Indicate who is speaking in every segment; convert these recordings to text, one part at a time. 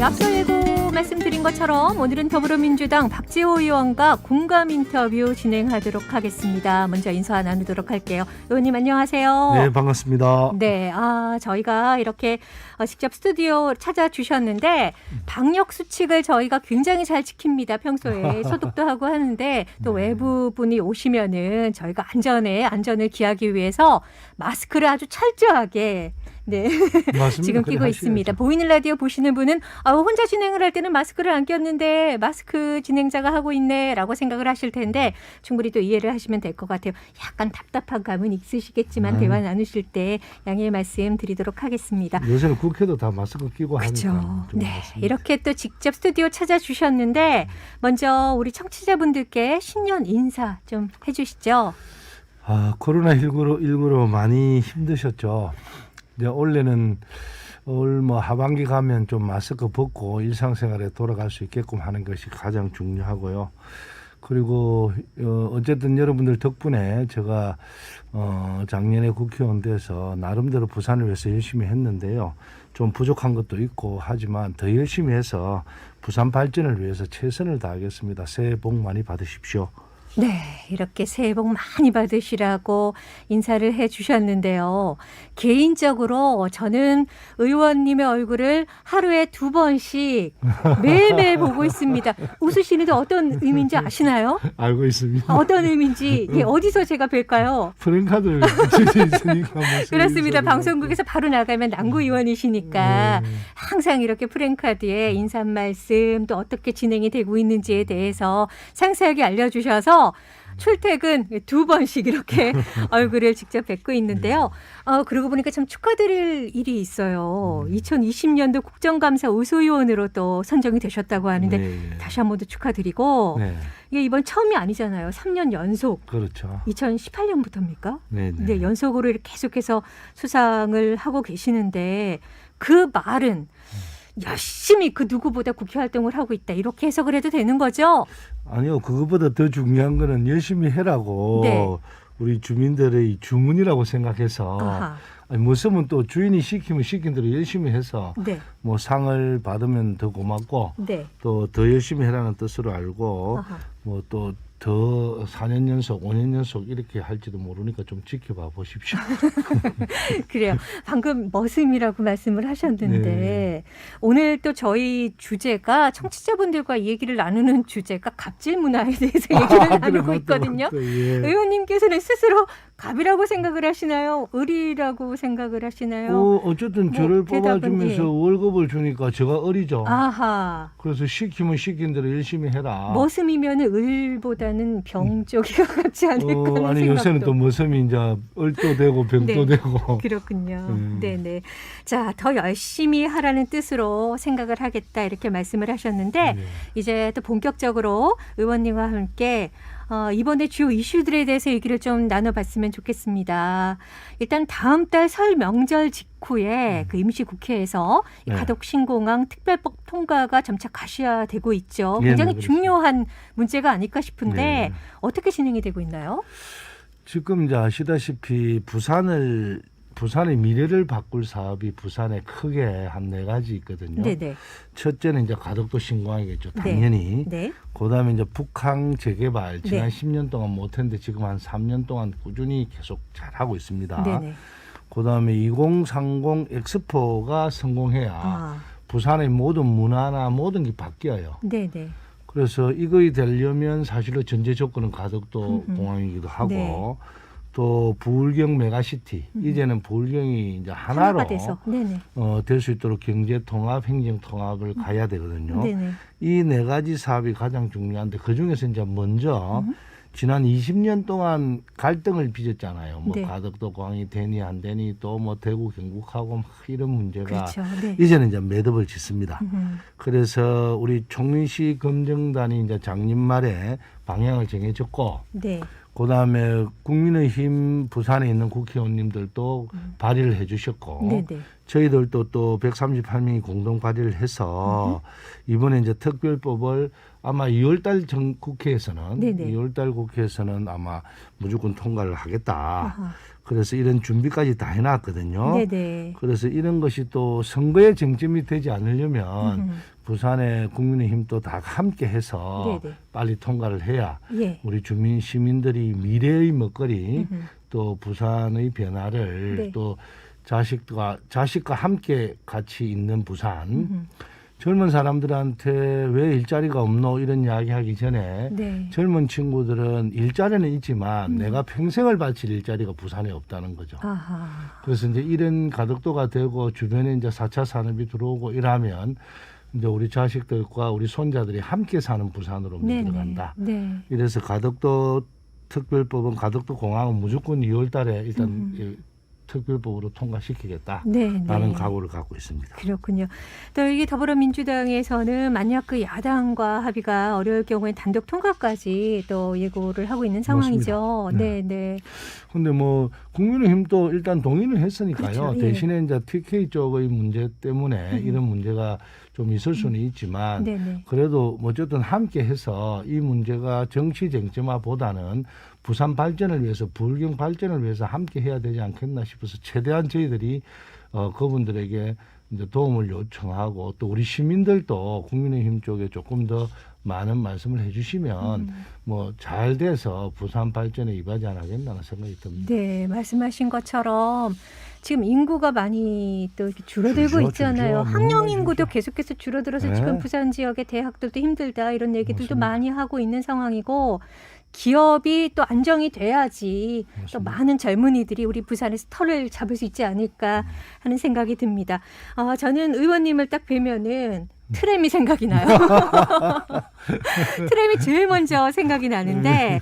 Speaker 1: 앞서 예고 말씀드린 것처럼 오늘은 더불어민주당 박지호 의원과 공감 인터뷰 진행하도록 하겠습니다. 먼저 인사 나누도록 할게요. 의원님 안녕하세요.
Speaker 2: 네, 반갑습니다.
Speaker 1: 네, 저희가 이렇게 직접 스튜디오 찾아주셨는데 방역 수칙을 저희가 굉장히 잘 지킵니다. 평소에 소독도 하고 하는데 또 외부 분이 오시면은 저희가 안전을 기하기 위해서 마스크를 아주 철저하게 지금 끼고 있습니다. 보이는 라디오 보시는 분은 혼자 진행을 할 때는 마스크를 안 꼈는데 마스크 진행자가 하고 있네라고 생각을 하실 텐데 충분히 또 이해를 하시면 될 것 같아요. 약간 답답한 감은 있으시겠지만 대화 나누실 때 양해의 말씀 드리도록 하겠습니다.
Speaker 2: 요새는 국회도 다 마스크 끼고
Speaker 1: 그렇죠.
Speaker 2: 하니까.
Speaker 1: 네, 이렇게 또 직접 스튜디오 찾아주셨는데 먼저 우리 청취자분들께 신년 인사 좀 해주시죠.
Speaker 2: 코로나19로 많이 힘드셨죠. 이제 올해는 올 하반기 가면 좀 마스크 벗고 일상생활에 돌아갈 수 있게끔 하는 것이 가장 중요하고요. 그리고 어쨌든 여러분들 덕분에 제가 작년에 국회의원 돼서 나름대로 부산을 위해서 열심히 했는데요. 좀 부족한 것도 있고 하지만 더 열심히 해서 부산 발전을 위해서 최선을 다하겠습니다. 새해 복 많이 받으십시오.
Speaker 1: 네, 이렇게 새해 복 많이 받으시라고 인사를 해 주셨는데요. 개인적으로 저는 의원님의 얼굴을 하루에 2번씩 매일매일 보고 있습니다. 웃으시는데 어떤 의미인지 아시나요?
Speaker 2: 알고 있습니다.
Speaker 1: 어떤 의미인지 어디서 제가 뵐까요?
Speaker 2: 프랭카드를 붙여 있으니까.
Speaker 1: 그렇습니다. 방송국에서 바로 나가면 남구 의원이시니까 항상 이렇게 프랭카드에 인사 말씀 또 어떻게 진행이 되고 있는지에 대해서 상세하게 알려주셔서 출퇴근 2번씩 이렇게 얼굴을 직접 뵙고 있는데요. 그러고 보니까 참 축하드릴 일이 있어요. 2020년도 국정감사 우수의원으로 또 선정이 되셨다고 하는데 다시 한 번 더 축하드리고 이게 이번 처음이 아니잖아요. 3년 연속.
Speaker 2: 그렇죠.
Speaker 1: 2018년부터입니까?
Speaker 2: 네,
Speaker 1: 연속으로 이렇게 계속해서 수상을 하고 계시는데 그 말은 열심히 그 누구보다 국회 활동을 하고 있다. 이렇게 해석을 해도 되는 거죠?
Speaker 2: 아니요. 그것보다 더 중요한 거는 열심히 해라고 우리 주민들의 주문이라고 생각해서 무엇이면 또 주인이 시키면 시킨 대로 열심히 해서 상을 받으면 더 고맙고 또 더 열심히 해라는 뜻으로 알고 또 더 4년 연속, 5년 연속 이렇게 할지도 모르니까 좀 지켜봐 보십시오.
Speaker 1: 그래요. 방금 머슴이라고 말씀을 하셨는데 오늘 또 저희 주제가 청취자분들과 얘기를 나누는 주제가 갑질 문화에 대해서 얘기를 나누고 있거든요. 의원님께서는 스스로 갑이라고 생각을 하시나요? 을이라고 생각을 하시나요?
Speaker 2: 어쨌든 저를 뽑아주면서 월급을 주니까 제가 을이죠. 그래서 시키면 시킨 대로 열심히 해라.
Speaker 1: 머슴이면 을보다는 병 쪽이 가깝지 않을까 하는 생각도.
Speaker 2: 요새는 또 머슴이 이제 을도 되고 병도 되고.
Speaker 1: 그렇군요. 네네. 자, 더 열심히 하라는 뜻으로 생각을 하겠다 이렇게 말씀을 하셨는데 이제 또 본격적으로 의원님과 함께 이번에 주요 이슈들에 대해서 얘기를 좀 나눠봤으면 좋겠습니다. 일단 다음 달 설 명절 직후에 그 임시국회에서 이 가덕신공항 특별법 통과가 점차 가시화되고 있죠. 굉장히 중요한 문제가 아닐까 싶은데 어떻게 진행이 되고 있나요?
Speaker 2: 지금 이제 아시다시피 부산의 미래를 바꿀 사업이 부산에 크게 한 4가지 있거든요. 첫째는 이제 가덕도 신공항이겠죠. 당연히. 그다음에 이제 북항 재개발 지난 10년 동안 못했는데 지금 한 3년 동안 꾸준히 계속 잘하고 있습니다. 그다음에 2030 엑스포가 성공해야 부산의 모든 문화나 모든 게 바뀌어요. 그래서 이거이 되려면 사실은 전제 조건은 가덕도 공항이기도 하고 또 부울경 메가시티 이제는 부울경이 이제 하나로 될 수 있도록 경제 통합, 행정 통합을 가야 되거든요. 이 4가지 사업이 가장 중요한데 그 중에서 이제 먼저 지난 20년 동안 갈등을 빚었잖아요. 가덕도 공항이 되니 안 되니 또 대구 경북하고 이런 문제가 이제는 이제 매듭을 짓습니다. 그래서 우리 총리시 검증단이 이제 작년 말에 방향을 정해졌고 그다음에 국민의힘 부산에 있는 국회의원님들도 발의를 해 주셨고 저희들도 또 138명이 공동 발의를 해서 이번에 이제 특별법을 아마 2월달 국회에서는 2월달 국회에서는 아마 무조건 통과를 하겠다. 그래서 이런 준비까지 다 해놨거든요. 그래서 이런 것이 또 선거에 쟁점이 되지 않으려면 부산의 국민의힘도 다 함께해서
Speaker 1: 네네.
Speaker 2: 빨리 통과를 해야
Speaker 1: 예.
Speaker 2: 우리 시민들이 미래의 먹거리 또 부산의 변화를
Speaker 1: 네.
Speaker 2: 또 자식과 함께 같이 있는 부산 젊은 사람들한테 왜 일자리가 없노 이런 이야기하기 전에
Speaker 1: 네.
Speaker 2: 젊은 친구들은 일자리는 있지만 내가 평생을 바칠 일자리가 부산에 없다는 거죠.
Speaker 1: 아하.
Speaker 2: 그래서 이제 이런 가덕도가 되고 주변에 이제 4차 산업이 들어오고 이러면 이제 우리 자식들과 우리 손자들이 함께 사는 부산으로
Speaker 1: 네네.
Speaker 2: 들어간다.
Speaker 1: 네.
Speaker 2: 이래서 가덕도 특별법은 가덕도 공항은 무조건 2월 달에 일단 특별법으로 통과시키겠다라는
Speaker 1: 네.
Speaker 2: 각오를 갖고 있습니다.
Speaker 1: 그렇군요. 또 이게 더불어민주당에서는 만약 그 야당과 합의가 어려울 경우에 단독 통과까지 또 예고를 하고 있는 상황이죠.
Speaker 2: 맞습니다.
Speaker 1: 네, 네.
Speaker 2: 근데 뭐 국민의힘도 일단 동의를 했으니까요.
Speaker 1: 그렇죠. 예.
Speaker 2: 대신에 이제 TK 쪽의 문제 때문에 이런 문제가 좀 있을 수는 있지만
Speaker 1: 네네.
Speaker 2: 그래도 어쨌든 함께 해서 이 문제가 정치 쟁점화보다는 부산 발전을 위해서 불경 발전을 위해서 함께 해야 되지 않겠나 싶어서 최대한 저희들이 그분들에게 이제 도움을 요청하고 또 우리 시민들도 국민의힘 쪽에 조금 더 많은 말씀을 해주시면 뭐 잘 돼서 부산 발전에 이바지 안 하겠다는 생각이 듭니다.
Speaker 1: 네, 말씀하신 것처럼 지금 인구가 많이 또 이렇게 줄어들고
Speaker 2: 줄죠,
Speaker 1: 있잖아요.
Speaker 2: 줄죠.
Speaker 1: 학령
Speaker 2: 너무
Speaker 1: 인구도
Speaker 2: 줄죠.
Speaker 1: 계속해서 줄어들어서
Speaker 2: 네.
Speaker 1: 지금 부산 지역의 대학들도 힘들다 이런 얘기들도
Speaker 2: 맞습니다.
Speaker 1: 많이 하고 있는 상황이고 기업이 또 안정이 돼야지 또
Speaker 2: 맞습니다.
Speaker 1: 많은 젊은이들이 우리 부산에서 털을 잡을 수 있지 않을까 하는 생각이 듭니다. 저는 의원님을 딱 뵈면은 트램이 생각이 나요. 트램이 제일 먼저 생각이 나는데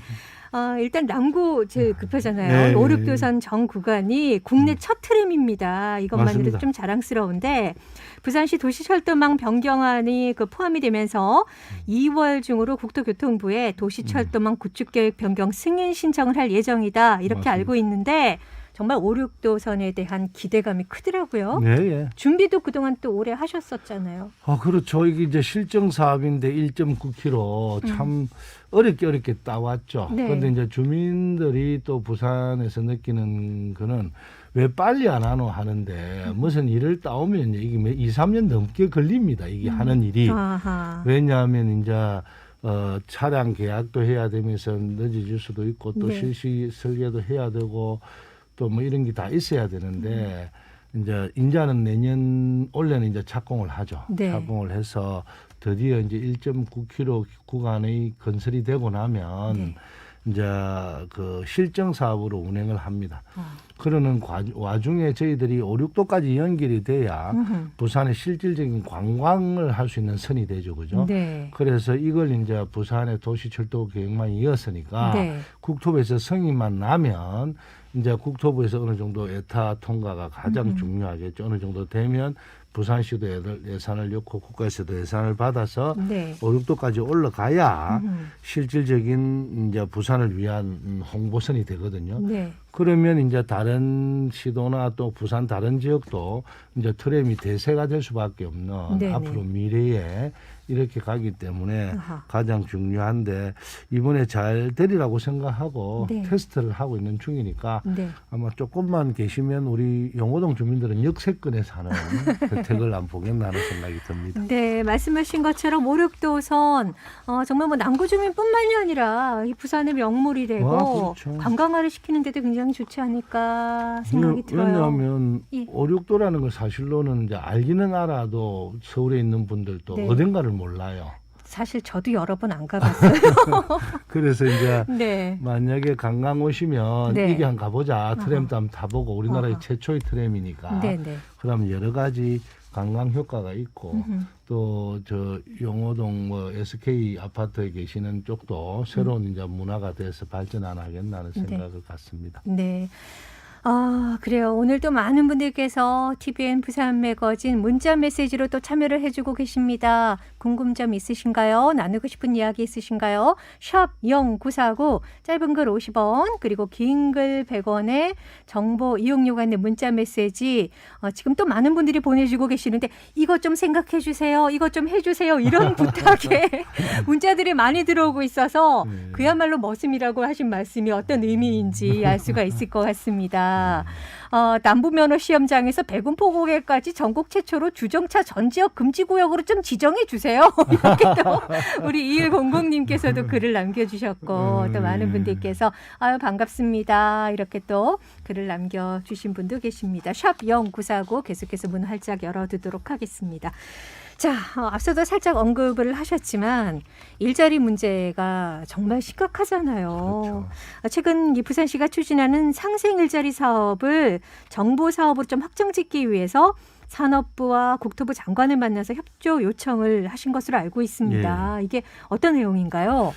Speaker 1: 일단 남구 제일 급하잖아요.
Speaker 2: 네.
Speaker 1: 5, 6도선 전 구간이 국내 첫 트램입니다. 이것만으로도
Speaker 2: 맞습니다.
Speaker 1: 좀 자랑스러운데 부산시 도시철도망 변경안이 포함이 되면서 2월 중으로 국토교통부에 도시철도망 구축계획 변경 승인 신청을 할 예정이다. 이렇게
Speaker 2: 맞습니다.
Speaker 1: 알고 있는데 정말 5, 6도선에 대한 기대감이 크더라고요.
Speaker 2: 네, 예.
Speaker 1: 준비도 그동안 또 오래 하셨었잖아요.
Speaker 2: 그렇죠. 이게 이제 실정 사업인데 1.9km 참 어렵게 따왔죠.
Speaker 1: 네.
Speaker 2: 그런데 이제 주민들이 또 부산에서 느끼는 거는 왜 빨리 안 하노 하는데 무슨 일을 따오면 이게 2, 3년 넘게 걸립니다. 이게 하는 일이.
Speaker 1: 아하.
Speaker 2: 왜냐하면 이제 차량 계약도 해야 되면서 늦어질 수도 있고 또
Speaker 1: 네.
Speaker 2: 실시 설계도 해야 되고 또 뭐 이런 게 다 있어야 되는데 이제는 올해는 이제 착공을 하죠.
Speaker 1: 네.
Speaker 2: 착공을 해서 드디어 이제 1.9km 구간의 건설이 되고 나면
Speaker 1: 네.
Speaker 2: 이제 그 실정 사업으로 운행을 합니다. 그러는 와중에 저희들이 5, 6도까지 연결이 돼야 부산의 실질적인 관광을 할 수 있는 선이 되죠, 그죠?
Speaker 1: 네.
Speaker 2: 그래서 이걸 이제 부산의 도시철도 계획만 이었으니까
Speaker 1: 네.
Speaker 2: 국토부에서 승인만 나면 이제 국토부에서 어느 정도 에타 통과가 가장 중요하겠죠. 어느 정도 되면 부산시도 예산을 넣고 국가에서도 예산을 받아서
Speaker 1: 네.
Speaker 2: 5, 6도까지 올라가야 실질적인 이제 부산을 위한 홍보선이 되거든요.
Speaker 1: 네.
Speaker 2: 그러면 이제 다른 시도나 또 부산 다른 지역도 이제 트램이 대세가 될 수밖에 없는
Speaker 1: 네네.
Speaker 2: 앞으로 미래에 이렇게 가기 때문에
Speaker 1: 아하.
Speaker 2: 가장 중요한데 이번에 잘 되리라고 생각하고
Speaker 1: 네.
Speaker 2: 테스트를 하고 있는 중이니까
Speaker 1: 네.
Speaker 2: 아마 조금만 계시면 우리 용호동 주민들은 역세권에 사는 혜택을 안 보겠나는 생각이 듭니다.
Speaker 1: 네, 말씀하신 것처럼 5, 6도선 정말 뭐 남구 주민뿐만이 아니라 이 부산의 명물이 되고
Speaker 2: 그렇죠.
Speaker 1: 관광화를 시키는 데도 굉장히 좋지 않을까 생각이 들어요.
Speaker 2: 왜냐하면
Speaker 1: 예.
Speaker 2: 5, 6도라는 걸 사실로는 이제 알기는 알아도 서울에 있는 분들도
Speaker 1: 네.
Speaker 2: 어딘가를 몰라요.
Speaker 1: 사실 저도 여러 번 안 가봤어요.
Speaker 2: 그래서 이제
Speaker 1: 네.
Speaker 2: 만약에 관광 오시면
Speaker 1: 네.
Speaker 2: 이게 한번 가보자. 트램도 한번 타보고 우리나라의
Speaker 1: 아하.
Speaker 2: 최초의 트램이니까.
Speaker 1: 네, 네.
Speaker 2: 그러면 여러 가지 관광 효과가 있고 또 저 용호동 뭐 SK 아파트에 계시는 쪽도 새로운 이제 문화가 돼서 발전 안 하겠나는 생각을 갖습니다.
Speaker 1: 네. 그래요. 오늘도 많은 분들께서 TVN 부산 매거진 문자 메시지로 또 참여를 해주고 계십니다. 궁금한 점 있으신가요? 나누고 싶은 이야기 있으신가요? 샵 0949 짧은 글 50원 그리고 긴 글 100원에 정보 이용료가 있는 문자 메시지 지금 또 많은 분들이 보내주고 계시는데 이것 좀 생각해 주세요. 이것 좀 해주세요. 이런 부탁에 문자들이 많이 들어오고 있어서 그야말로 머슴이라고 하신 말씀이 어떤 의미인지 알 수가 있을 것 같습니다. 남부면허 시험장에서 백운포고개까지 전국 최초로 주정차 전지역 금지구역으로 좀 지정해 주세요. 이렇게 또 우리 2100님께서도 글을 남겨주셨고 또 많은 분들께서 아유 반갑습니다. 이렇게 또 글을 남겨주신 분도 계십니다. 샵 0949 계속해서 문 활짝 열어두도록 하겠습니다. 자, 앞서도 살짝 언급을 하셨지만 일자리 문제가 정말 심각하잖아요.
Speaker 2: 그렇죠.
Speaker 1: 최근 이 부산시가 추진하는 상생 일자리 사업을 정부 사업으로 좀 확정짓기 위해서 산업부와 국토부 장관을 만나서 협조 요청을 하신 것으로 알고 있습니다. 이게 어떤 내용인가요?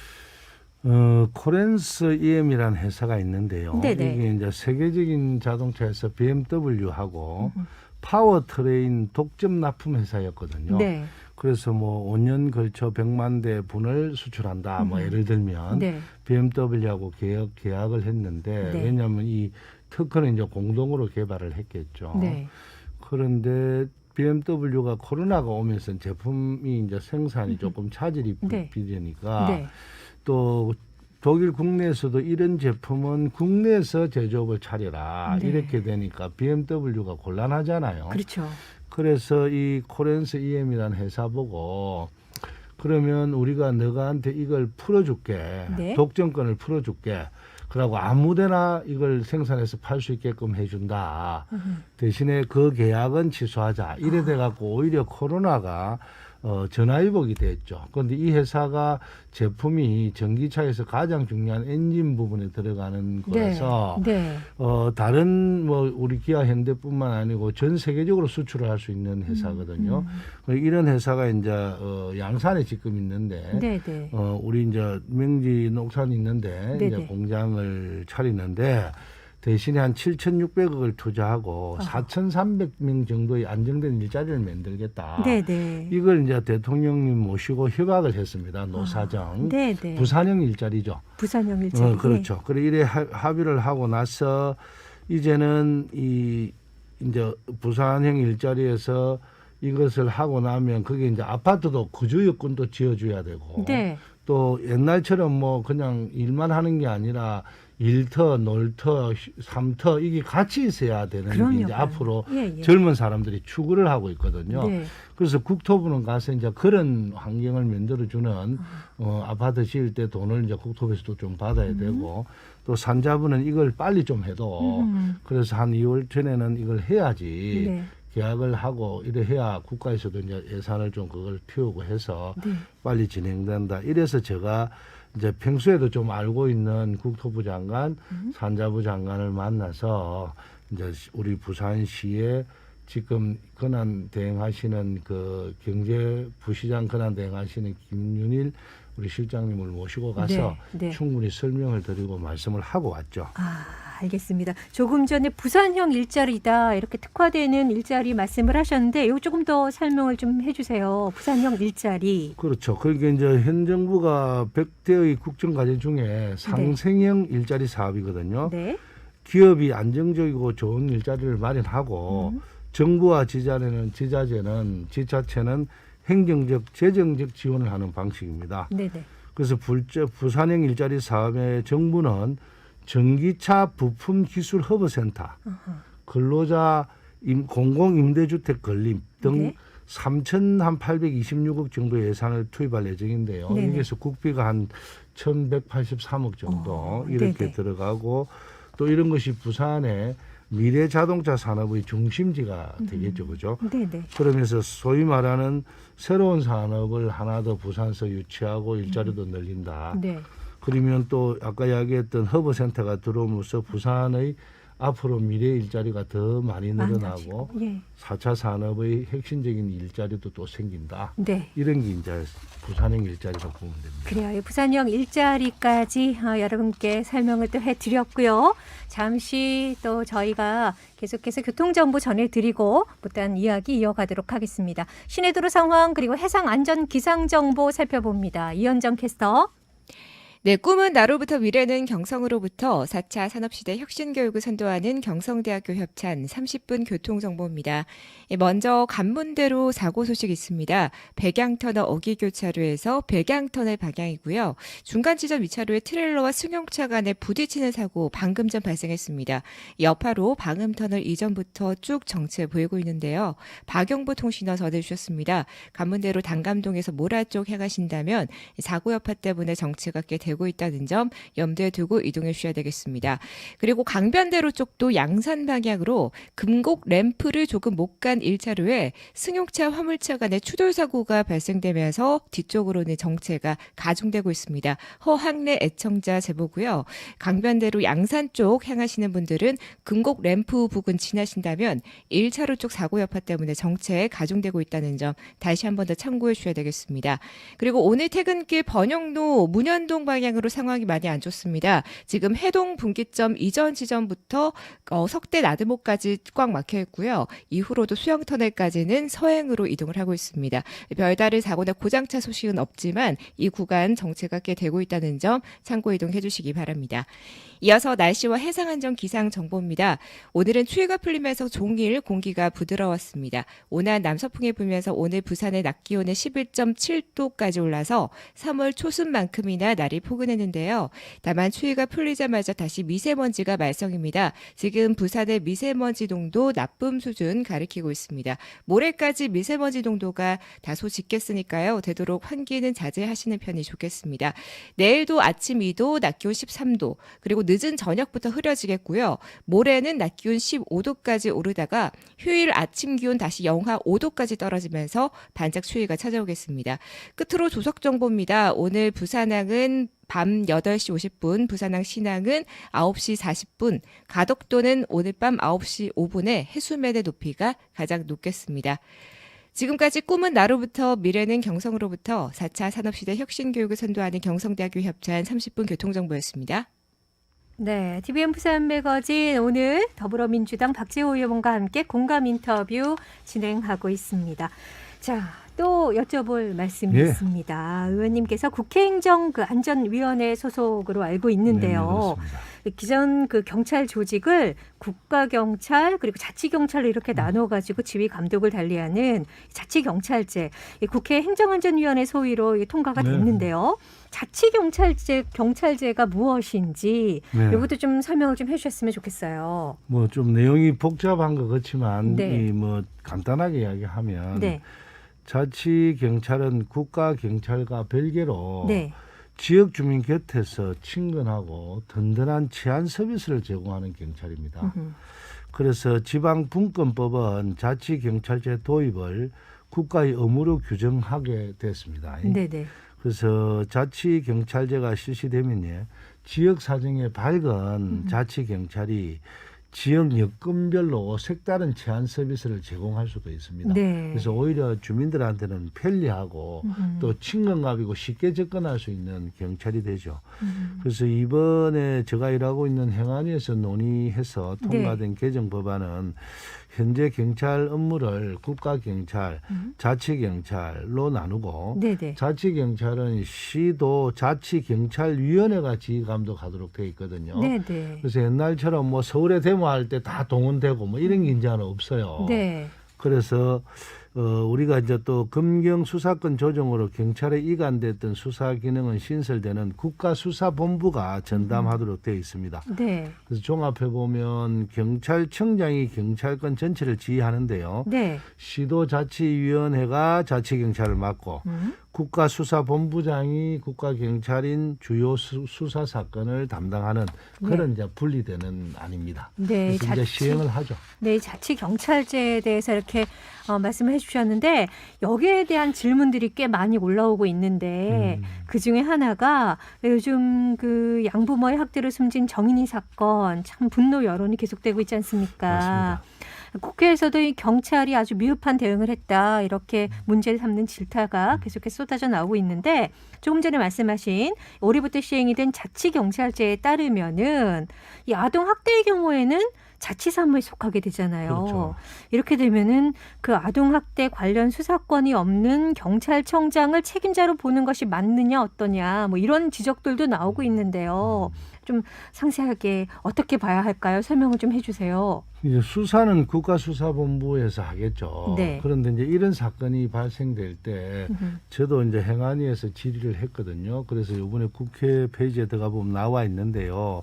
Speaker 2: 코렌스 EM이라는 회사가 있는데요.
Speaker 1: 네네.
Speaker 2: 이게 이제 세계적인 자동차에서 BMW하고 파워트레인 독점 납품 회사였거든요.
Speaker 1: 네.
Speaker 2: 그래서 뭐 5년 걸쳐 100만 대 분을 수출한다. 뭐 예를 들면
Speaker 1: 네.
Speaker 2: BMW하고 계약을 했는데
Speaker 1: 네.
Speaker 2: 왜냐하면 이 특허는 이제 공동으로 개발을 했겠죠.
Speaker 1: 네.
Speaker 2: 그런데 BMW가 코로나가 오면서 제품이 이제 생산이 조금 차질이
Speaker 1: 네.
Speaker 2: 빚으니까
Speaker 1: 네.
Speaker 2: 또 독일 국내에서도 이런 제품은 국내에서 제조업을 차려라.
Speaker 1: 네.
Speaker 2: 이렇게 되니까 BMW가 곤란하잖아요.
Speaker 1: 그렇죠.
Speaker 2: 그래서 이 코렌스 EM이라는 회사 보고 그러면 우리가 너가한테 이걸 풀어줄게.
Speaker 1: 네.
Speaker 2: 독점권을 풀어줄게. 그러고 아무데나 이걸 생산해서 팔 수 있게끔 해준다. 대신에 그 계약은 취소하자. 이래 돼갖고 오히려 코로나가 전화위복이 됐죠. 그런데 이 회사가 제품이 전기차에서 가장 중요한 엔진 부분에 들어가는 거라서
Speaker 1: 네.
Speaker 2: 다른 뭐 우리 기아 현대뿐만 아니고 전 세계적으로 수출을 할 수 있는 회사거든요. 이런 회사가 이제 양산에 지금 있는데
Speaker 1: 네. 네.
Speaker 2: 우리 이제 명지 녹산 있는데
Speaker 1: 네네.
Speaker 2: 이제 공장을 차리는데 대신에 한 7,600억을 투자하고 4,300명 정도의 안정된 일자리를 만들겠다.
Speaker 1: 네네.
Speaker 2: 이걸 이제 대통령님 모시고 협약을 했습니다. 노사정.
Speaker 1: 네네.
Speaker 2: 부산형 일자리죠.
Speaker 1: 부산형 일자리.
Speaker 2: 그렇죠. 그래 이래 합의를 하고 나서 이제는 이 이제 부산형 일자리에서 이것을 하고 나면 그게 이제 아파트도 구조요건도 지어줘야 되고
Speaker 1: 네.
Speaker 2: 또 옛날처럼 뭐 그냥 일만 하는 게 아니라 일터, 놀터, 삼터 이게 같이 있어야 되는 게 이제 앞으로 젊은 사람들이 추구를 하고 있거든요.
Speaker 1: 네.
Speaker 2: 그래서 국토부는 가서 이제 그런 환경을 만들어주는 아파트 지을 때 돈을 이제 국토부에서도 좀 받아야 되고 또 산자부는 이걸 빨리 좀 해도 그래서 한 2월 전에는 이걸 해야지.
Speaker 1: 네.
Speaker 2: 계약을 하고 이래 해야 국가에서도 이제 예산을 좀 그걸 피우고 해서
Speaker 1: 네.
Speaker 2: 빨리 진행된다. 이래서 제가 이제 평소에도 좀 알고 있는 국토부 장관, 산자부 장관을 만나서 이제 우리 부산시에 지금 권한 대행하시는 그 경제부시장 권한 대행하시는 김윤일 우리 실장님을 모시고 가서
Speaker 1: 네.
Speaker 2: 충분히 설명을 드리고 말씀을 하고 왔죠.
Speaker 1: 알겠습니다. 조금 전에 부산형 일자리다 이렇게 특화되는 일자리 말씀을 하셨는데 이거 조금 더 설명을 좀 해주세요. 부산형 일자리.
Speaker 2: 그렇죠. 그게 이제 현 정부가 100대의 국정과제 중에 상생형 일자리 사업이거든요.
Speaker 1: 네.
Speaker 2: 기업이 안정적이고 좋은 일자리를 마련하고 정부와 지자체는 행정적, 재정적 지원을 하는 방식입니다.
Speaker 1: 네네.
Speaker 2: 그래서 부산형 일자리 사업에 정부는 전기차 부품 기술 허브센터, 근로자 공공임대주택 건립 등 3,826억 정도 예산을 투입할 예정인데요.
Speaker 1: 네네.
Speaker 2: 여기에서 국비가 한 1,183억 정도 이렇게
Speaker 1: 네네.
Speaker 2: 들어가고 또 이런 것이 부산의 미래 자동차 산업의 중심지가 되겠죠, 그죠?
Speaker 1: 네네.
Speaker 2: 그러면서 소위 말하는 새로운 산업을 하나 더 부산서 유치하고 일자리도 늘린다.
Speaker 1: 네.
Speaker 2: 그러면 또 아까 이야기했던 허브센터가 들어오면서 부산의 앞으로 미래 일자리가 더 많이 늘어나고
Speaker 1: 예.
Speaker 2: 4차 산업의 핵심적인 일자리도 또 생긴다.
Speaker 1: 네.
Speaker 2: 이런 게 이제 부산형 일자리라고 보면 됩니다.
Speaker 1: 그래요. 부산형 일자리까지 여러분께 설명을 또 해드렸고요. 잠시 또 저희가 계속해서 교통정보 전해드리고 못다한 이야기 이어가도록 하겠습니다. 시내도로 상황 그리고 해상안전 기상정보 살펴봅니다. 이현정 캐스터.
Speaker 3: 네, 꿈은 나로부터 미래는 경성으로부터 4차 산업시대 혁신교육을 선도하는 경성대학교 협찬 30분 교통정보입니다. 먼저 간문대로 사고 소식 있습니다. 백양터널 어기교차로에서 백양터널 방향이고요. 중간 지점 위차로에 트레일러와 승용차 간에 부딪히는 사고 방금 전 발생했습니다. 여파로 방음터널 이전부터 쭉 정체 보이고 있는데요. 박영보 통신원 전해주셨습니다. 간문대로 단감동에서 모라 쪽 향하신다면 사고 여파 때문에 정체가 꽤 되고 있다는 점 염두에 두고 이동해 주셔야 되겠습니다. 그리고 강변대로 쪽도 양산 방향으로 금곡 램프를 조금 못 간 1차로에 승용차 화물차 간의 추돌 사고가 발생되면서 뒤쪽으로는 정체가 가중되고 있습니다. 허학래 애청자 제보고요. 강변대로 양산 쪽 향하시는 분들은 금곡 램프 부근 지나신다면 1차로 쪽 사고 여파 때문에 정체에 가중되고 있다는 점 다시 한 번 더 참고해 주셔야 되겠습니다. 그리고 오늘 퇴근길 번영로 문현동 방향으로 상황이 많이 안 좋습니다. 지금 해동 분기점 이전 지점부터 석대 나들목까지 꽉 막혀 있고요. 이후로도 수영터널까지는 서행으로 이동을 하고 있습니다. 별다른 사고나 고장차 소식은 없지만 이 구간 정체가 꽤 되고 있다는 점 참고 이동해 주시기 바랍니다. 이어서 날씨와 해상안전 기상 정보입니다. 오늘은 추위가 풀리면서 종일 공기가 부드러웠습니다. 온화한 남서풍이 불면서 오늘 부산의 낮 기온은 11.7도까지 올라서 3월 초순만큼이나 날이 포근했는데요. 다만 추위가 풀리자마자 다시 미세먼지가 말썽입니다. 지금 부산의 미세먼지 농도 나쁨 수준 가리키고 있습니다. 모레까지 미세먼지 농도가 다소 짙겠으니까요. 되도록 환기는 자제하시는 편이 좋겠습니다. 내일도 아침 2도, 낮 기온 13도, 그리고 늦은 저녁부터 흐려지겠고요. 모레는 낮 기온 15도까지 오르다가 휴일 아침 기온 다시 영하 5도까지 떨어지면서 반짝 추위가 찾아오겠습니다. 끝으로 조석 정보입니다. 오늘 부산항은 밤 8시 50분, 부산항 신항은 9시 40분, 가덕도는 오늘 밤 9시 5분에 해수면의 높이가 가장 높겠습니다. 지금까지 꿈은 나로부터 미래는 경성으로부터 4차 산업시대 혁신교육을 선도하는 경성대학교 협찬 30분 교통정보였습니다.
Speaker 1: 네, TVN 부산 매거진 오늘 더불어민주당 박지호 의원과 함께 공감 인터뷰 진행하고 있습니다. 자, 또 여쭤볼 말씀이
Speaker 2: 예.
Speaker 1: 있습니다. 의원님께서 국회행정안전위원회 소속으로 알고 있는데요.
Speaker 2: 네,
Speaker 1: 기존 그 경찰 조직을 국가경찰 그리고 자치경찰로 이렇게 나눠가지고 지휘 감독을 달리하는 자치경찰제, 국회 행정안전위원회 소위로 통과가
Speaker 2: 네.
Speaker 1: 됐는데요. 자치경찰제가 무엇인지
Speaker 2: 네.
Speaker 1: 이것도 좀 설명을 좀 해주셨으면 좋겠어요.
Speaker 2: 뭐 좀 내용이 복잡한 것 같지만
Speaker 1: 네.
Speaker 2: 이 뭐 간단하게 이야기하면
Speaker 1: 네,
Speaker 2: 자치경찰은 국가경찰과 별개로
Speaker 1: 네,
Speaker 2: 지역 주민 곁에서 친근하고 든든한 치안 서비스를 제공하는 경찰입니다. 그래서 지방분권법은 자치경찰제 도입을 국가의 의무로 규정하게 됐습니다.
Speaker 1: 네, 네.
Speaker 2: 그래서 자치경찰제가 실시되면 지역 사정에 밝은 자치경찰이 지역 여건별로 색다른 치안 서비스를 제공할 수도 있습니다.
Speaker 1: 네.
Speaker 2: 그래서 오히려 주민들한테는 편리하고 또 친근감이고 쉽게 접근할 수 있는 경찰이 되죠. 그래서 이번에 제가 일하고 있는 행안위에서 논의해서 통과된 개정 법안은 현재 경찰 업무를 국가경찰, 자치경찰로 나누고
Speaker 1: 네네.
Speaker 2: 자치경찰은 시도 자치경찰위원회가 지휘감독하도록 돼 있거든요.
Speaker 1: 네네.
Speaker 2: 그래서 옛날처럼 뭐 서울에 데모할 때 다 동원되고 뭐 이런 게 이제는 없어요.
Speaker 1: 네.
Speaker 2: 그래서 우리가 이제 또 검경 수사권 조정으로 경찰에 이관됐던 수사 기능은 신설되는 국가수사본부가 전담하도록 되어 있습니다.
Speaker 1: 네.
Speaker 2: 그래서 종합해 보면 경찰청장이 경찰권 전체를 지휘하는데요.
Speaker 1: 네.
Speaker 2: 시도자치위원회가 자치경찰을 맡고 국가수사본부장이 국가경찰인 주요 수사 사건을 담당하는 그런 이제 분리되는 안입니다.
Speaker 1: 네,
Speaker 2: 그래서 이제 시행을 하죠.
Speaker 1: 네, 자치경찰제에 대해서 이렇게 말씀을 해주셨는데 여기에 대한 질문들이 꽤 많이 올라오고 있는데 그 중에 하나가 요즘 그 양부모의 학대로 숨진 정인이 사건 참 분노 여론이 계속되고 있지 않습니까?
Speaker 2: 맞습니다.
Speaker 1: 국회에서도 이 경찰이 아주 미흡한 대응을 했다 이렇게 문제를 삼는 질타가 계속해서 쏟아져 나오고 있는데 조금 전에 말씀하신 올해부터 시행이 된 자치경찰제에 따르면은 이 아동 학대의 경우에는 자치사무에 속하게 되잖아요.
Speaker 2: 그렇죠.
Speaker 1: 이렇게 되면은 그 아동 학대 관련 수사권이 없는 경찰청장을 책임자로 보는 것이 맞느냐 어떠냐 뭐 이런 지적들도 나오고 있는데요. 좀 상세하게 어떻게 봐야 할까요? 설명을 좀 해주세요.
Speaker 2: 이제 수사는 국가수사본부에서 하겠죠.
Speaker 1: 네.
Speaker 2: 그런데 이제 이런 사건이 발생될 때 저도 이제 행안위에서 질의를 했거든요. 그래서 이번에 국회 페이지에 들어가 보면 나와 있는데요.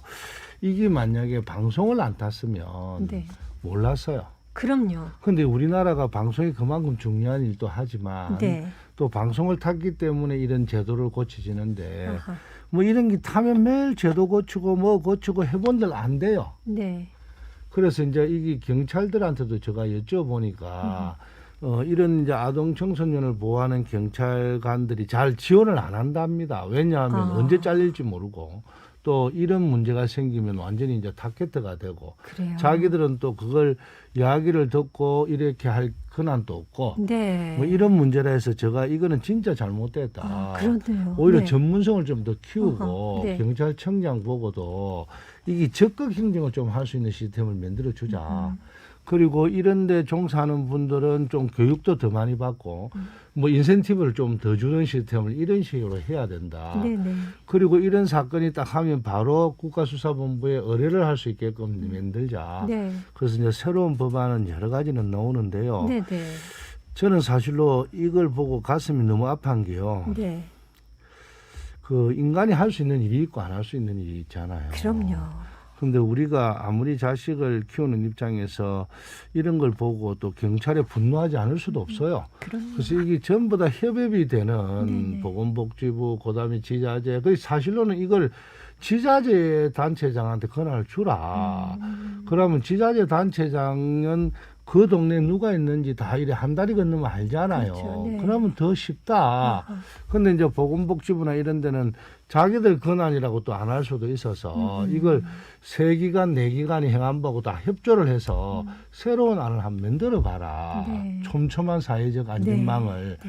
Speaker 2: 이게 만약에 방송을 안 탔으면
Speaker 1: 네.
Speaker 2: 몰랐어요.
Speaker 1: 그럼요.
Speaker 2: 근데 우리나라가 방송이 그만큼 중요한 일도 하지만
Speaker 1: 네.
Speaker 2: 또 방송을 탔기 때문에 이런 제도를 고쳐지는데
Speaker 1: 아하.
Speaker 2: 뭐 이런 게 타면 매일 제도 고치고 뭐 고치고 해본들 안 돼요.
Speaker 1: 네.
Speaker 2: 그래서 이제 이게 경찰들한테도 제가 여쭤보니까 이런 이제 아동 청소년을 보호하는 경찰관들이 잘 지원을 안 한답니다. 왜냐하면 언제 잘릴지 모르고 또 이런 문제가 생기면 완전히 이제 타겟트가 되고
Speaker 1: 그래요.
Speaker 2: 자기들은 또 그걸 이야기를 듣고 이렇게 할 권한도 없고
Speaker 1: 네.
Speaker 2: 뭐 이런 문제라 해서 제가 이거는 진짜 잘못됐다.
Speaker 1: 그렇네요.
Speaker 2: 오히려
Speaker 1: 네.
Speaker 2: 전문성을 좀 더 키우고
Speaker 1: 네.
Speaker 2: 경찰청장 보고도 이게 적극 행정을 좀 할 수 있는 시스템을 만들어 주자. 그리고 이런 데 종사하는 분들은 좀 교육도 더 많이 받고 뭐 인센티브를 좀 더 주는 시스템을 이런 식으로 해야 된다.
Speaker 1: 네네.
Speaker 2: 그리고 이런 사건이 딱 하면 바로 국가수사본부에 의뢰를 할 수 있게끔 만들자.
Speaker 1: 네.
Speaker 2: 그래서 이제 새로운 법안은 여러 가지는 나오는데요.
Speaker 1: 네네.
Speaker 2: 저는 사실로 이걸 보고 가슴이 너무 아픈 게요.
Speaker 1: 네.
Speaker 2: 그 인간이 할 수 있는 일이 있고 안 할 수 있는 일이 있잖아요.
Speaker 1: 그럼요.
Speaker 2: 근데 우리가 아무리 자식을 키우는 입장에서 이런 걸 보고 또 경찰에 분노하지 않을 수도 없어요.
Speaker 1: 그럼요.
Speaker 2: 그래서 이게 전부 다 협업이 되는
Speaker 1: 네네.
Speaker 2: 보건복지부, 그다음에 지자체. 그 사실로는 이걸 지자체 단체장한테 권한을 주라. 그러면 지자체 단체장은 그 동네에 누가 있는지 다 이래 한 다리 건너면 알잖아요.
Speaker 1: 그렇죠. 네.
Speaker 2: 그러면 더 쉽다. 근데 이제 보건복지부나 이런 데는 자기들 권한이라고 또 안 할 수도 있어서 이걸 3기관, 4기관이 행안부하고 다 협조를 해서 새로운 안을 한번 만들어 봐라.
Speaker 1: 네.
Speaker 2: 촘촘한 사회적 안전망을.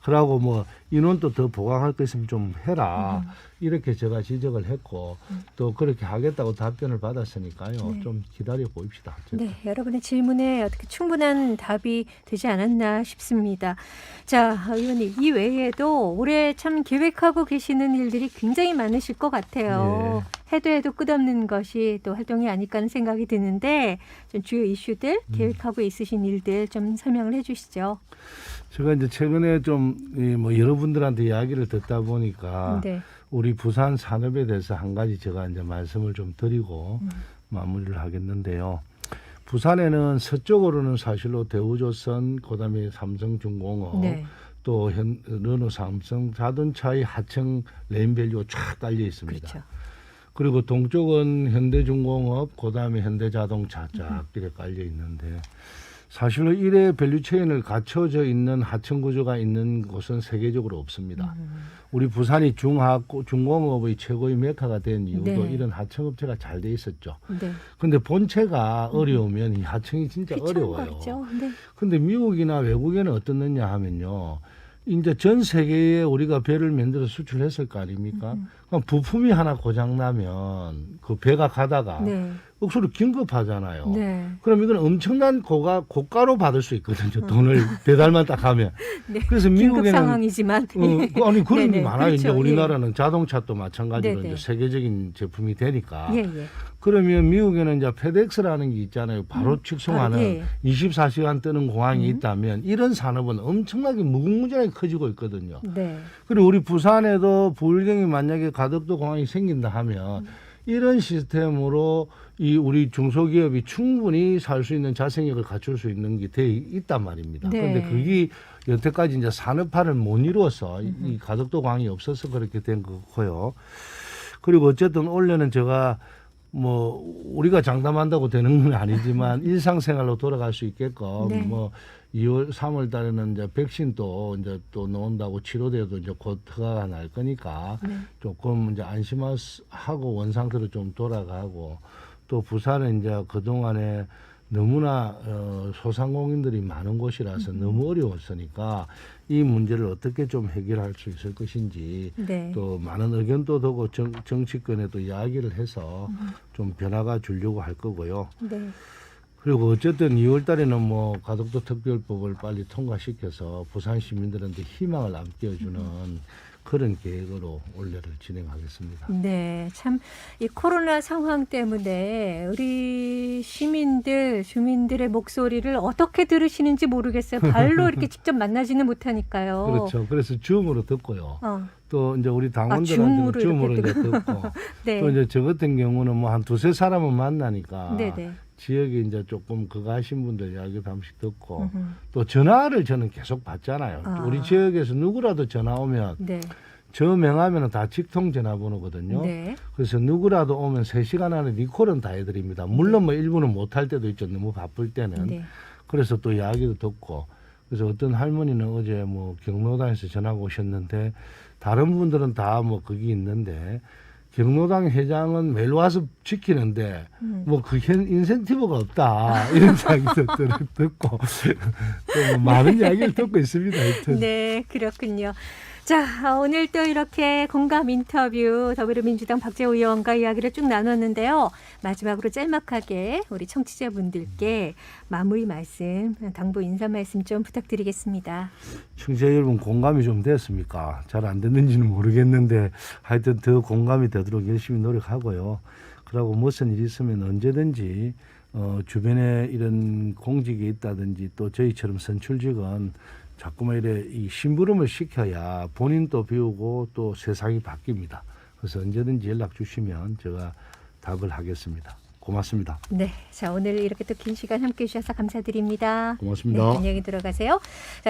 Speaker 2: 그러고 뭐 인원도 더 보강할 거 있으면 좀 해라. 이렇게 제가 지적을 했고 또 그렇게 하겠다고 답변을 받았으니까요.
Speaker 1: 네.
Speaker 2: 좀 기다려 보입시다.
Speaker 1: 네, 여러분의 질문에 어떻게 충분한 답이 되지 않았나 싶습니다. 자, 의원님, 이 외에도 올해 참 계획하고 계시는 일들이 굉장히 많으실 것 같아요. 해도 끝없는 것이 또 활동이 아닐까 하는 생각이 드는데 좀 주요 이슈들, 계획하고 있으신 일들 좀 설명을 해 주시죠.
Speaker 2: 제가 이제 최근에 좀 뭐 여러분들한테 이야기를 듣다 보니까
Speaker 1: 네.
Speaker 2: 우리 부산 산업에 대해서 한 가지 제가 이제 말씀을 좀 드리고 마무리를 하겠는데요. 부산에는 서쪽으로는 사실로 대우조선, 그다음에 삼성중공업,
Speaker 1: 네.
Speaker 2: 또 르노 삼성 자동차의 하청 레인밸류가 쫙 깔려 있습니다.
Speaker 1: 그렇죠.
Speaker 2: 그리고 동쪽은 현대중공업, 그다음에 현대자동차 쫙 이렇게 깔려 있는데 사실로 이래 밸류체인을 갖춰져 있는 하청 구조가 있는 곳은 세계적으로 없습니다. 우리 부산이 중공업의 최고의 메카가 된 이유도
Speaker 1: 네.
Speaker 2: 이런 하청업체가 잘 돼 있었죠.
Speaker 1: 네.
Speaker 2: 근데 본체가 어려우면 이 하청이 진짜 어려워요.
Speaker 1: 그렇죠. 네.
Speaker 2: 근데 미국이나 외국에는 어떻느냐 하면요. 이제 전 세계에 우리가 배를 만들어 수출했을 거 아닙니까? 그럼 부품이 하나 고장 나면 그 배가 가다가
Speaker 1: 네.
Speaker 2: 억수로 긴급하잖아요.
Speaker 1: 네.
Speaker 2: 그럼 이건 엄청난 고가로 받을 수 있거든요. 돈을 배달만 딱 하면.
Speaker 1: 네.
Speaker 2: 그래서
Speaker 1: 긴급
Speaker 2: 미국에는
Speaker 1: 상황이지만
Speaker 2: 아니 그런 게
Speaker 1: 네네.
Speaker 2: 많아요. 이제
Speaker 1: 그렇죠.
Speaker 2: 우리나라는 자동차도 마찬가지로
Speaker 1: 네네.
Speaker 2: 이제 세계적인 제품이 되니까.
Speaker 1: 예, 예.
Speaker 2: 그러면 미국에는 이제 페덱스라는 게 있잖아요. 바로 직송하는
Speaker 1: 바로, 예.
Speaker 2: 24시간 뜨는 공항이 있다면 이런 산업은 엄청나게 무궁무진하게 커지고 있거든요.
Speaker 1: 네.
Speaker 2: 그리고 우리 부산에도 부울경이 만약에 가덕도 공항이 생긴다 하면 이런 시스템으로 이 우리 중소기업이 충분히 살 수 있는 자생력을 갖출 수 있는 게 돼 있단 말입니다.
Speaker 1: 네.
Speaker 2: 그런데 그게 여태까지 이제 산업화를 못 이루어서 이 가덕도 광이 없어서 그렇게 된 거고요. 그리고 어쨌든 올해는 제가 뭐 우리가 장담한다고 되는 건 아니지만 일상생활로 돌아갈 수 있게끔
Speaker 1: 네.
Speaker 2: 뭐 2월, 3월 달에는 이제 백신도 이제 또 나온다고 치료제도 이제 곧 허가가 날 거니까
Speaker 1: 네.
Speaker 2: 조금 이제 안심하고 원상태로 좀 돌아가고 또 부산은 이제 그동안에 너무나 소상공인들이 많은 곳이라서 너무 어려웠으니까 이 문제를 어떻게 좀 해결할 수 있을 것인지
Speaker 1: 네.
Speaker 2: 또 많은 의견도 두고 정치권에도 이야기를 해서 좀 변화가 주려고 할 거고요.
Speaker 1: 네.
Speaker 2: 그리고 어쨌든 2월 달에는 뭐 가덕도 특별법을 빨리 통과시켜서 부산 시민들한테 희망을 안겨주는 그런 계획으로 올해를 진행하겠습니다.
Speaker 1: 네, 참 이 코로나 상황 때문에 우리 시민들, 주민들의 목소리를 어떻게 들으시는지 모르겠어요. 발로 이렇게 직접 만나지는 못하니까요.
Speaker 2: 그렇죠. 그래서 줌으로 듣고요. 또 이제 우리
Speaker 1: 줌으로
Speaker 2: 당원들한테는 줌으로
Speaker 1: 이렇게
Speaker 2: 이제 듣고
Speaker 1: 네.
Speaker 2: 또 이제 저 같은 경우는 뭐 한 두세 사람은 만나니까
Speaker 1: 네네.
Speaker 2: 지역에 이제 조금 그거 하신 분들 이야기도 한 번씩 듣고
Speaker 1: 음흠.
Speaker 2: 또 전화를 저는 계속 받잖아요.
Speaker 1: 아.
Speaker 2: 우리 지역에서 누구라도 전화 오면
Speaker 1: 네.
Speaker 2: 저 명하면 다 직통 전화번호거든요.
Speaker 1: 네.
Speaker 2: 그래서 누구라도 오면 3시간 안에 리콜은 다 해드립니다. 물론 뭐 일부는 못할 때도 있죠. 너무 바쁠 때는.
Speaker 1: 네.
Speaker 2: 그래서 또 이야기도 듣고. 그래서 어떤 할머니는 어제 뭐 경로당에서 전화가 오셨는데 다른 분들은 다 뭐 거기 있는데 경로당 회장은 매일 와서 지키는데 뭐 그 인센티브가 없다 이런 이야기도 듣고 또 뭐 많은 이야기를 듣고 있습니다. 하여튼.
Speaker 1: 네, 그렇군요. 자, 오늘 또 이렇게 공감 인터뷰 더불어민주당 박재호 의원과 이야기를 쭉 나눴는데요. 마지막으로 짤막하게 우리 청취자분들께 마무리 말씀, 당부 인사 말씀 좀 부탁드리겠습니다.
Speaker 2: 청취자 여러분 공감이 좀 됐습니까? 잘 안 됐는지는 모르겠는데 하여튼 더 공감이 되도록 열심히 노력하고요. 그리고 무슨 일이 있으면 언제든지 주변에 이런 공직이 있다든지 또 저희처럼 선출직은 자꾸만 이래 이 심부름을 시켜야 본인도 배우고 또 세상이 바뀝니다. 그래서 언제든지 연락 주시면 제가 답을 하겠습니다. 고맙습니다.
Speaker 1: 네, 자 오늘 이렇게 또 긴 시간 함께해 주셔서 감사드립니다.
Speaker 2: 고맙습니다.
Speaker 1: 네, 안녕히 들어가세요. 자,